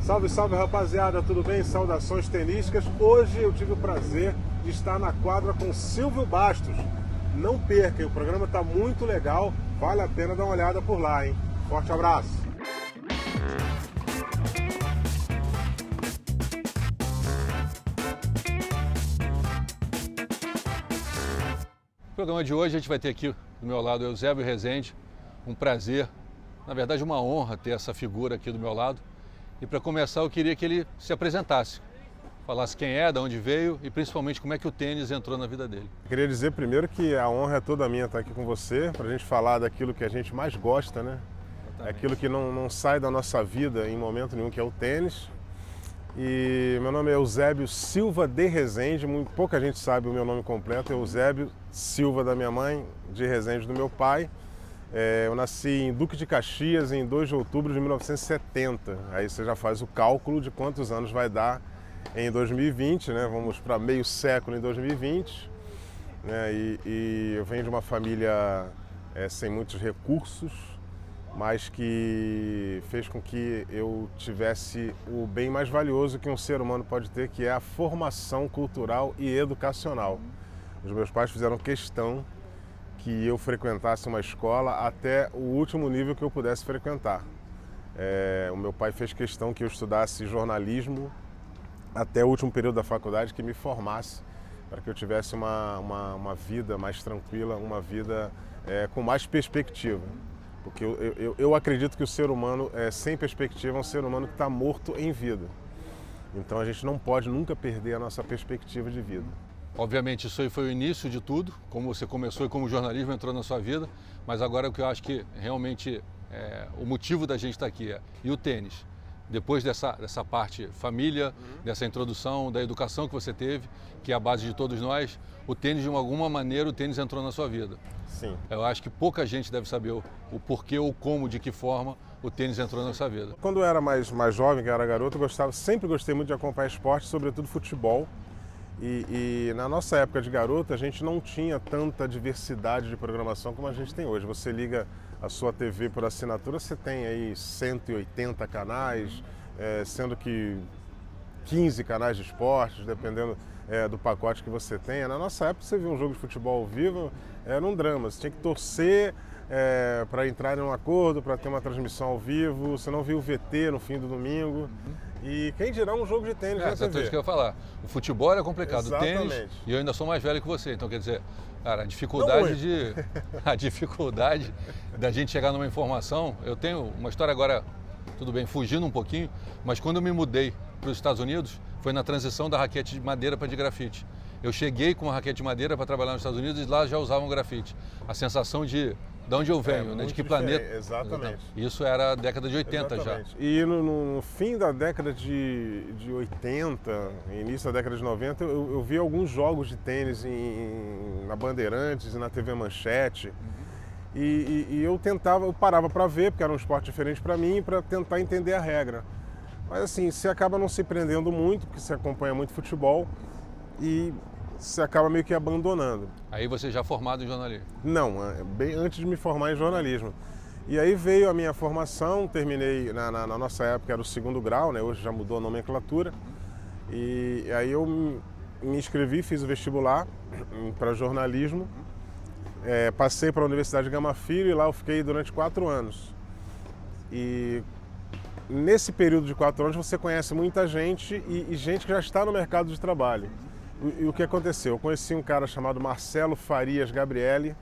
Salve, salve rapaziada, tudo bem? Saudações tenísticas. Hoje eu tive o prazer de estar na quadra com Silvio Bastos. Não perca, o programa está muito legal, vale a pena dar uma olhada por lá, hein? Forte abraço! No programa de hoje a gente vai ter aqui do meu lado o Eusébio Rezende. Um prazer, na verdade uma honra ter essa figura aqui do meu lado. E para começar eu queria que ele se apresentasse, falasse quem é, de onde veio e principalmente como é que o tênis entrou na vida dele. Eu queria dizer primeiro que a honra é toda minha estar aqui com você, para a gente falar daquilo que a gente mais gosta, né? É aquilo que não sai da nossa vida em momento nenhum, que é o tênis. E meu nome é Eusébio Silva de Rezende, pouca gente sabe o meu nome completo, é Eusébio Silva da minha mãe, de Rezende do meu pai. Eu nasci em Duque de Caxias em 2 de outubro de 1970, aí você já faz o cálculo de quantos anos vai dar em 2020, né? Vamos para meio século em 2020, né? E eu venho de uma família sem muitos recursos, mas que fez com que eu tivesse o bem mais valioso que um ser humano pode ter, que é a formação cultural e educacional. Os meus pais fizeram questão que eu frequentasse uma escola até o último nível que eu pudesse frequentar. O meu pai fez questão que eu estudasse jornalismo até o último período da faculdade, que me formasse, para que eu tivesse uma vida mais tranquila, uma vida com mais perspectiva. Porque eu acredito que o ser humano sem perspectiva é um ser humano que está morto em vida. Então a gente não pode nunca perder a nossa perspectiva de vida. Obviamente isso aí foi o início de tudo, como você começou e como o jornalismo entrou na sua vida, mas agora o que eu acho que realmente o motivo da gente estar aqui e o tênis. Depois dessa parte família, dessa introdução, da educação que você teve, que é a base de todos nós, o tênis de alguma maneira, o tênis entrou na sua vida. Sim. Eu acho que pouca gente deve saber o porquê ou como, de que forma o tênis entrou na sua vida. Quando eu era mais jovem, que eu era garoto, sempre gostei muito de acompanhar esporte, sobretudo futebol. E na nossa época de garoto, a gente não tinha tanta diversidade de programação como a gente tem hoje. Você liga a sua TV por assinatura, você tem aí 180 canais, sendo que 15 canais de esportes, dependendo do pacote que você tenha. Na nossa época, você via um jogo de futebol ao vivo, era um drama. Você tinha que torcer para entrar em um acordo, para ter uma transmissão ao vivo. Você não via o VT no fim do domingo. E quem dirá um jogo de tênis na TV? Exatamente isso que eu ia falar. O futebol era complicado, Exatamente. O tênis, e eu ainda sou mais velho que você, então quer dizer, cara, a dificuldade da gente chegar numa informação, eu tenho uma história agora, tudo bem, fugindo um pouquinho, mas quando eu me mudei para os Estados Unidos, foi na transição da raquete de madeira para de grafite. Eu cheguei com uma raquete de madeira para trabalhar nos Estados Unidos e lá já usavam grafite. A sensação de onde eu venho, né? De que planeta. Exatamente. Isso era a década de 80 Exatamente. já. E no fim da década de 80, início da década de 90, eu vi alguns jogos de tênis na Bandeirantes e na TV Manchete. E eu parava para ver, porque era um esporte diferente para mim, para tentar entender a regra. Mas assim, você acaba não se prendendo muito, porque você acompanha muito futebol e você acaba meio que abandonando. Aí você já formado em jornalismo? Não, bem antes de me formar em jornalismo. E aí veio a minha formação, terminei, na nossa época era o 2º grau, né? Hoje já mudou a nomenclatura. E aí eu me inscrevi, fiz o vestibular para jornalismo, passei para a Universidade Gama Filho e lá eu fiquei durante 4 anos. E nesse período de 4 anos você conhece muita gente e gente que já está no mercado de trabalho. E o que aconteceu? Eu conheci um cara chamado Marcelo Farias Gabrielli.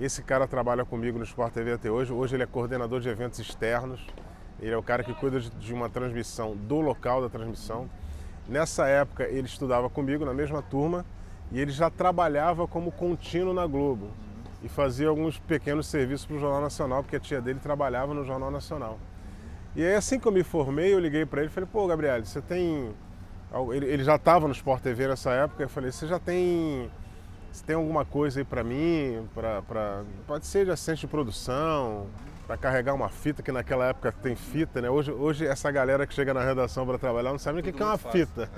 Esse cara trabalha comigo no Sport TV até hoje. Hoje ele é coordenador de eventos externos. Ele é o cara que cuida de uma transmissão, do local da transmissão. Nessa época ele estudava comigo na mesma turma e ele já trabalhava como contínuo na Globo e fazia alguns pequenos serviços para o Jornal Nacional, porque a tia dele trabalhava no Jornal Nacional. E aí assim que eu me formei, eu liguei para ele e falei, pô, Gabriel, você tem... Ele já estava no Sport TV nessa época, eu falei, você tem alguma coisa aí para mim, pode ser de assistente de produção, para carregar uma fita, que naquela época tem fita, né? Hoje essa galera que chega na redação para trabalhar não sabe nem o que é uma fita,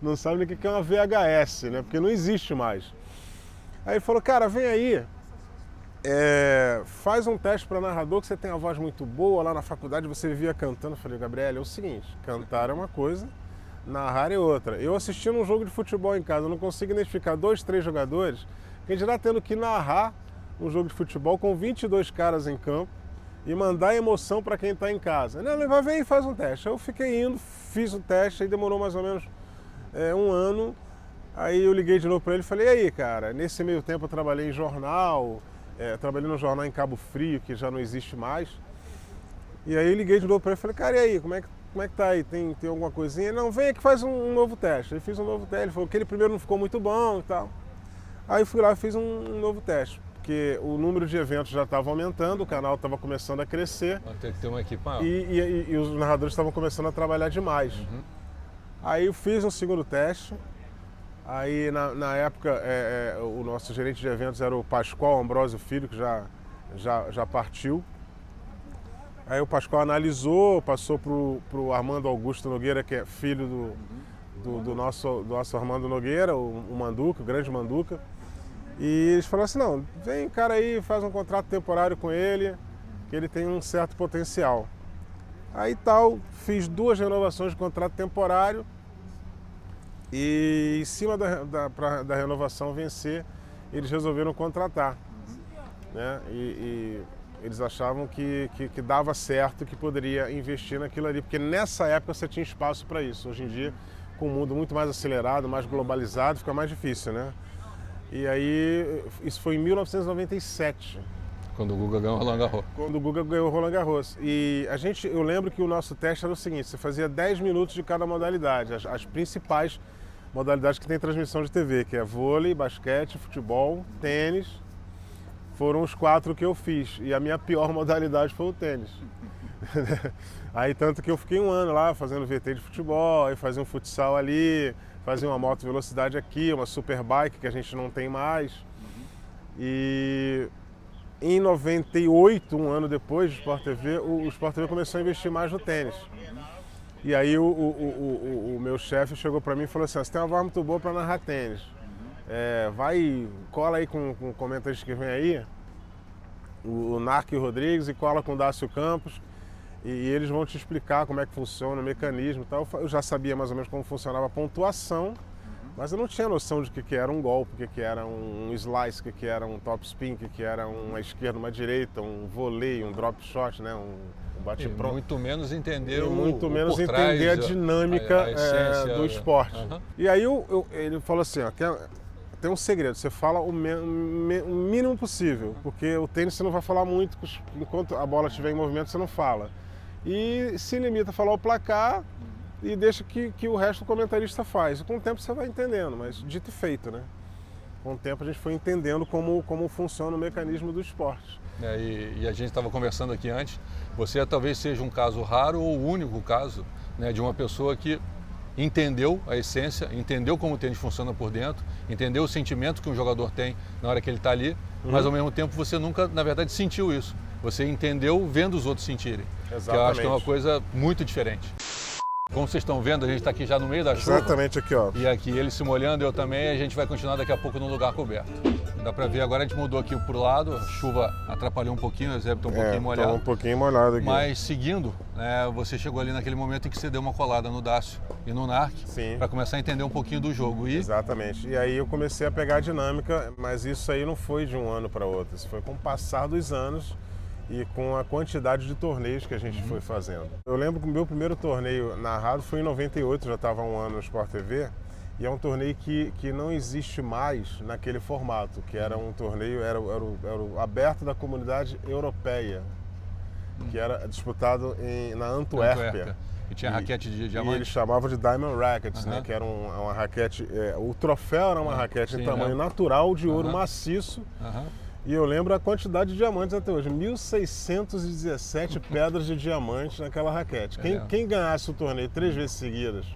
não sabe nem o que é uma VHS, né? Porque não existe mais. Aí ele falou, cara, vem aí, faz um teste para narrador que você tem a voz muito boa, lá na faculdade você vivia cantando. Eu falei, Gabriel, é o seguinte, cantar é uma coisa, narrar é outra. Eu assistindo um jogo de futebol em casa, eu não consigo identificar 2, 3 jogadores, quem dirá tendo que narrar um jogo de futebol com 22 caras em campo e mandar emoção para quem está em casa. Não, vai ver e faz um teste. Eu fiquei indo, fiz o teste, aí demorou mais ou menos 1 ano. Aí eu liguei de novo para ele e falei, e aí, cara, nesse meio tempo eu trabalhei em jornal, trabalhei no jornal em Cabo Frio, que já não existe mais. E aí eu liguei de novo para ele e falei, cara, e aí, como é que tá aí? Tem alguma coisinha? Não, vem aqui, faz um novo teste. Ele fez um novo teste, ele falou que aquele primeiro não ficou muito bom e tal. Aí eu fui lá e fiz um novo teste, porque o número de eventos já estava aumentando, o canal estava começando a crescer. Tem que ter uma equipe maior. E os narradores estavam começando a trabalhar demais. Uhum. Aí eu fiz um segundo teste. Aí, na época, o nosso gerente de eventos era o Pascoal Ambrosio Filho, que já partiu. Aí o Pascoal analisou, passou pro Armando Augusto Nogueira, que é filho do nosso Armando Nogueira, o Manduca, o grande Manduca. E eles falaram assim, não, vem cara aí, faz um contrato temporário com ele, que ele tem um certo potencial. Aí fiz 2 renovações de contrato temporário. E em cima da renovação vencer, eles resolveram contratar. Né? E eles achavam que dava certo, que poderia investir naquilo ali, porque nessa época você tinha espaço para isso. Hoje em dia, com o mundo muito mais acelerado, mais globalizado, fica mais difícil, né? E aí, isso foi em 1997. Quando o Guga ganhou o Roland Garros. Quando o Guga ganhou o Roland Garros. E eu lembro que o nosso teste era o seguinte, você fazia 10 minutos de cada modalidade, as principais modalidades que tem transmissão de TV, que é vôlei, basquete, futebol, tênis. Foram os 4 que eu fiz. E a minha pior modalidade foi o tênis. Aí tanto que eu fiquei 1 ano lá fazendo VT de futebol, aí fazia um futsal ali, fazia uma moto velocidade aqui, uma superbike que a gente não tem mais. E em 98, 1 ano depois do Sport TV, o Sport TV começou a investir mais no tênis. E aí o meu chefe chegou para mim e falou assim, você tem uma voz muito boa para narrar tênis. Cola aí com o comentarista que vem aí, o Narc Rodrigues, e cola com o Dácio Campos, e eles vão te explicar como é que funciona o mecanismo e tal. Eu já sabia mais ou menos como funcionava a pontuação, mas eu não tinha noção de que era um golpe, que era um slice, que era um top spin, que era uma esquerda, uma direita, um volley, um drop shot, né? Um bate-pronto. Muito menos entender muito menos entender a dinâmica a essência, do esporte. E aí ele falou assim, ó, tem um segredo, você fala o mínimo possível, porque o tênis você não vai falar muito, enquanto a bola estiver em movimento você não fala. E se limita a falar o placar e deixa que o resto do comentarista faz. E com o tempo você vai entendendo, mas dito e feito, né? Com o tempo a gente foi entendendo como funciona o mecanismo do esporte. E a gente estava conversando aqui antes, você talvez seja um caso raro ou o único caso, né, de uma pessoa que entendeu a essência, entendeu como o tênis funciona por dentro, entendeu o sentimento que um jogador tem na hora que ele está ali, mas ao mesmo tempo você nunca, na verdade, sentiu isso. Você entendeu vendo os outros sentirem. Exatamente. Que eu acho que é uma coisa muito diferente. Como vocês estão vendo, a gente está aqui já no meio da chuva. Exatamente aqui, ó. E aqui ele se molhando, eu também, a gente vai continuar daqui a pouco num lugar coberto. Dá para ver, agora a gente mudou aqui pro lado, a chuva atrapalhou um pouquinho, o Eusébio está um pouquinho molhado. Tá um pouquinho molhado aqui. Mas seguindo, você chegou ali naquele momento em que você deu uma colada no Dácio e no Narc, para começar a entender um pouquinho do jogo. Exatamente. E aí eu comecei a pegar a dinâmica, mas isso aí não foi de um ano para outro, isso foi com o passar dos anos e com a quantidade de torneios que a gente foi fazendo. Eu lembro que o meu primeiro torneio narrado foi em 98, já estava há 1 ano no Sport TV, e é um torneio que não existe mais naquele formato, que era um torneio, era o aberto da comunidade europeia, que era disputado na Antuérpia. E tinha raquete de diamante? E eles chamavam de Diamond Rackets, né, que era uma raquete, o troféu era uma raquete em tamanho natural, de ouro maciço. E eu lembro a quantidade de diamantes até hoje, 1.617 pedras de diamante naquela raquete. Quem ganhasse o torneio 3 vezes seguidas,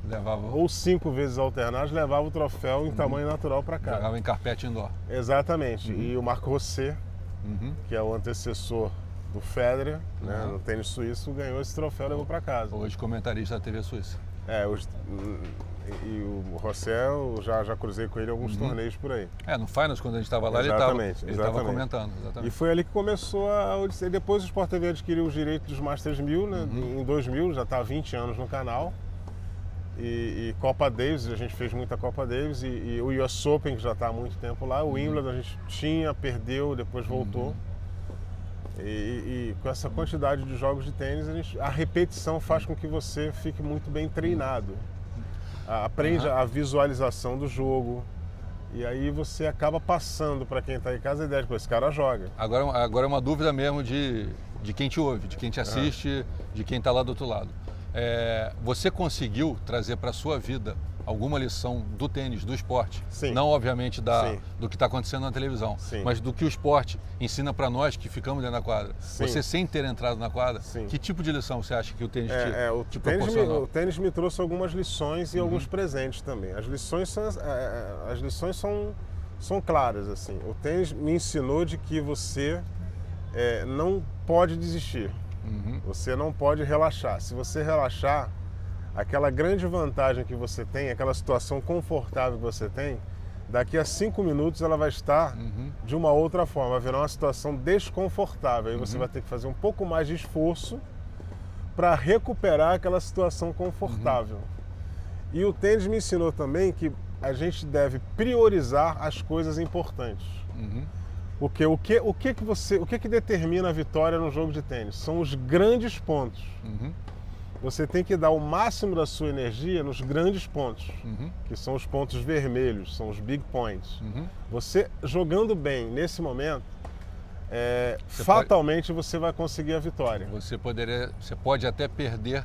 ou 5 vezes alternadas, levava o troféu em tamanho natural para cá. Jogava em carpete indoor. Exatamente. E o Marco Rosset, que é o antecessor do Federer, né, no tênis suíço, ganhou esse troféu e levou para casa. Hoje comentarista da TV Suíça. E o Rossel, já cruzei com ele alguns torneios por aí. No Finals, quando a gente estava lá, ele estava comentando. Exatamente. E foi ali que começou a Odisseia. Depois o Sport TV adquiriu os direitos dos Masters 1000, né? Em 2000, já está há 20 anos no canal. E Copa Davis, a gente fez muita Copa Davis. E o US Open, que já está há muito tempo lá. O Wimbledon a gente perdeu, depois voltou. E com essa quantidade de jogos de tênis, a repetição faz com que você fique muito bem treinado. Aprende a visualização do jogo. E aí você acaba passando para quem está em casa a ideia de que esse cara joga. Agora é uma dúvida mesmo de quem te ouve, de quem te assiste, de quem está lá do outro lado. Você conseguiu trazer para a sua vida alguma lição do tênis, do esporte? Sim. Não, obviamente, do que está acontecendo na televisão, Sim. mas do que o esporte ensina para nós que ficamos dentro da quadra. Sim. Você, sem ter entrado na quadra, Sim. que tipo de lição você acha que o tênis te proporcionou? O tênis me trouxe algumas lições e alguns presentes também. As lições são claras, assim. O tênis me ensinou de que você não pode desistir. Você não pode relaxar. Se você relaxar, aquela grande vantagem que você tem, aquela situação confortável que você tem, daqui a 5 minutos ela vai estar de uma outra forma, vai virar uma situação desconfortável. Aí você vai ter que fazer um pouco mais de esforço para recuperar aquela situação confortável. E o tênis me ensinou também que a gente deve priorizar as coisas importantes. Porque o que determina a vitória no jogo de tênis? São os grandes pontos. Você tem que dar o máximo da sua energia nos grandes pontos, que são os pontos vermelhos, são os big points. Você jogando bem nesse momento, fatalmente você vai conseguir a vitória. Você pode até perder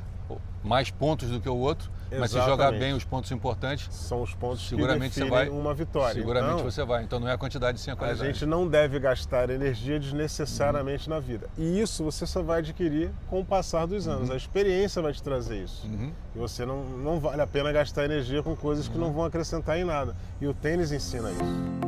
mais pontos do que o outro, mas se jogar bem os pontos importantes, são os pontos seguramente que definem uma vitória. Seguramente então, você vai. Então não é a quantidade, sim a qualidade. A gente não deve gastar energia desnecessariamente na vida. E isso você só vai adquirir com o passar dos anos. A experiência vai te trazer isso. E você não vale a pena gastar energia com coisas que não vão acrescentar em nada. E o tênis ensina isso.